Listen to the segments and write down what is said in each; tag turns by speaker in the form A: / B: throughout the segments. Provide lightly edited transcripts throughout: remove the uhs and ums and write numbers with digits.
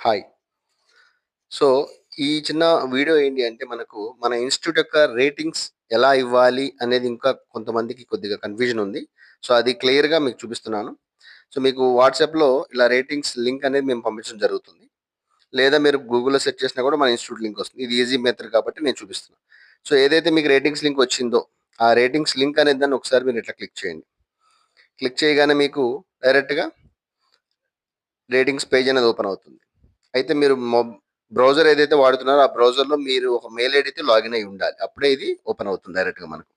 A: Hi. So, ఈ చిన్న video ఏంటి అంటే మనకు మన ఇన్‌స్టిట్యూట్ యొక్క రేటింగ్స్ ఎలా ఇవ్వాలి అనేది ఇంకా కొంతమందికి కొద్దిగా కన్‌ఫ్యూజన్ ఉంది. సో, అది క్లియర్‌గా మీకు చూపిస్తున్నాను. సో, మీకు వాట్సాప్‌లో ఇలా రేటింగ్స్ లింక్ అనేది మేము పంపించడం జరుగుతుంది. లేదా మీరు గూగుల్‌లో సెర్చ్ చేసినా కూడా మన ఇన్‌స్టిట్యూట్ లింక్ వస్తుంది. ఇది ఈజీ మెథడ్ కాబట్టి నేను చూపిస్తున్నాను. సో, ఏదైతే మీకు రేటింగ్స్ లింక్ వచ్చిందో, ఆ రేటింగ్స్ లింక్ అనే దాన్ని ఒకసారి మీరు ఇట్లా క్లిక్ చేయండి. క్లిక్ చేయగానే మీకు డైరెక్ట్‌గా రేటింగ్స్ పేజ్ అనేది ఓపెన్ అవుతుంది. అయితే మీరు బ్రౌజర్ ఏదైతే వాడుతున్నారో ఆ బ్రౌజర్‌లో మీరు ఒక మెయిల్ ఐడీతో లాగిన్ అయ్యి ఉండాలి. అప్పుడే ఇది ఓపెన్ అవుతుంది డైరెక్ట్‌గా మనకు.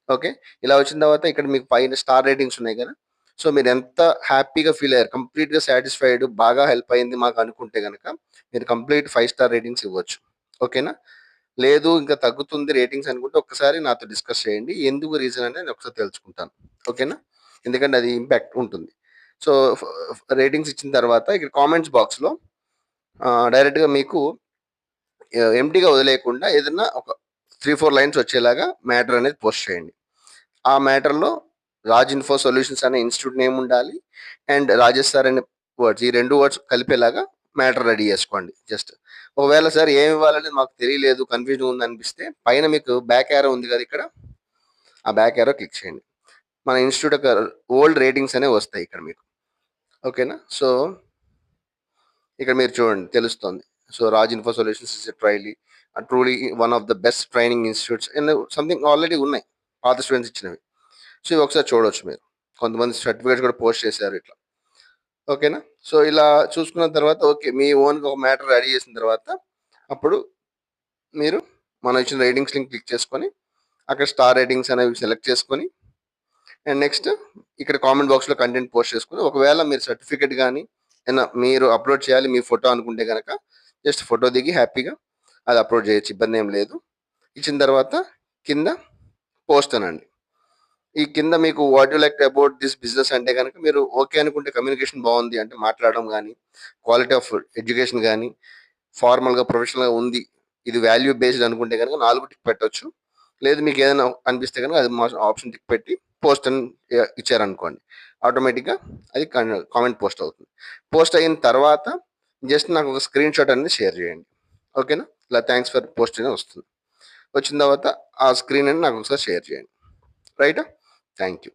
A: ఓకే. ఇలా వచ్చిన తర్వాత ఇక్కడ మీకు పైన స్టార్ రేటింగ్స్ ఉన్నాయి కదా! సో, మీరెంత హ్యాపీగా ఫీల్ అయ్యారు, కంప్లీట్‌గా సాటిస్ఫైడ్ బాగా హెల్ప్ అయింది మాకు అనుకుంటే గనక మీరు కంప్లీట్ 5 స్టార్ రేటింగ్స్ ఇవ్వచ్చు. ఓకేనా? లేదు ఇంకా తగ్గుతుంది రేటింగ్స్ అనుకుంటే ఒక్కసారి నాతో డిస్కస్ చేయండి. ఎందుకు రీజన్ అనేది నేను ఒకసారి తెలుసుకుంటాను. ఓకేనా? ఎందుకంటే అది ఇంపాక్ట్ ఉంటుంది. సో, రేటింగ్స్ ఇచ్చిన తర్వాత ఇక్కడ కామెంట్స్ బాక్స్‌లో డైరెక్ట్‌గా మీకు ఎంప్టీగా వదిలేయకుండా ఏదన్నా ఒక 3, 4 లైన్స్ వచ్చేలాగా మ్యాటర్ అనేది పోస్ట్ చేయండి. ఆ మ్యాటర్‌లో రాజ్ ఇన్ఫో సొల్యూషన్స్ అనే ఇన్‌స్టిట్యూట్ నేమ్ ఉండాలి. అండ్ రాజేష్ సార్ అనే వర్డ్స్ ఈ 2 వర్డ్స్ కలిపేలాగా మ్యాటర్ రెడీ చేసుకోండి జస్ట్. ఒకవేళ సార్ ఏమి ఇవ్వాలనేది మాకు తెలియలేదు, కన్‌ఫ్యూజ్‌గా ఉందనిపిస్తే పైన మీకు బ్యాక్ యారో ఉంది కదా ఇక్కడ. ఆ బ్యాక్ యారో క్లిక్ చేయండి. మన ఇన్‌స్టిట్యూట్ యొక్క ఓల్డ్ రేటింగ్స్ అనేవి వస్తాయి ఇక్కడ మీకు. ఓకేనా? సో, ఇక్కడ మీరు చూడండి తెలుస్తుంది. So, Raj info solutions is truly one of the best training institutes and something already ఉన్నాయి. పాత స్టూడెంట్స్ ఇచ్చినవి. సో, ఇవి ఒకసారి చూడొచ్చు మీరు. కొంతమంది సర్టిఫికేట్స్ కూడా పోస్ట్ చేశారు ఇట్లా. ఓకేనా? సో, ఇలా చూసుకున్న తర్వాత ఓకే. మీ ఓన్‌గా ఒక మ్యాటర్ రెడీ చేసిన తర్వాత అప్పుడు మీరు మనం ఇచ్చిన రేటింగ్స్ లింక్ క్లిక్ చేసుకొని, అక్కడ స్టార్ రేటింగ్స్ అనేవి సెలెక్ట్ చేసుకొని అండ్ నెక్స్ట్ ఇక్కడ కామెంట్ బాక్స్‌లో కంటెంట్ పోస్ట్ చేసుకొని, ఒకవేళ మీరు సర్టిఫికేట్ గాని, ఏదైనా మీరు అప్‌లోడ్ చేయాలి మీ ఫోటో అనుకుంటే గనక, జస్ట్ ఫోటో దిగి హ్యాపీగా అది అప్‌లోడ్ చేయొచ్చు. ఇబ్బందేం లేదు. ఇచ్చిన తర్వాత కింద పోస్ట్ అనండి. ఈ కింద మీకు what you like about this business అంటే గనక మీరు ఓకే అనుకుంటే కమ్యూనికేషన్ బావుంది అంటే మాట్లాడడం గాని, క్వాలిటీ ఆఫ్ ఎడ్యుకేషన్ గాని, ఫార్మల్‌గా, ప్రొఫెషనల్‌గా ఉంది. ఇది వాల్యూ బేస్డ్ అనుకుంటే గనక 4 టిక్ పెట్టొచ్చు. లేదు మీకేదైనా అనిపిస్తే గనక అది ఆప్షన్ టిక్ పెట్టి పోస్ట్ అని ఇచ్చారనుకోండి. ఆటోమేటిక్‌గా అది కామెంట్ పోస్ట్ అవుతుంది. పోస్ట్ అయిన తర్వాత జస్ట్ నాకు ఒక స్క్రీన్ షాట్ అనేది షేర్ చేయండి. ఓకేనా? ఇలా థాంక్స్ ఫర్ పోస్ట్ అని వస్తుంది. వచ్చిన తర్వాత ఆ స్క్రీన్ అని నాకు ఒకసారి షేర్ చేయండి. రైటా? Thank you.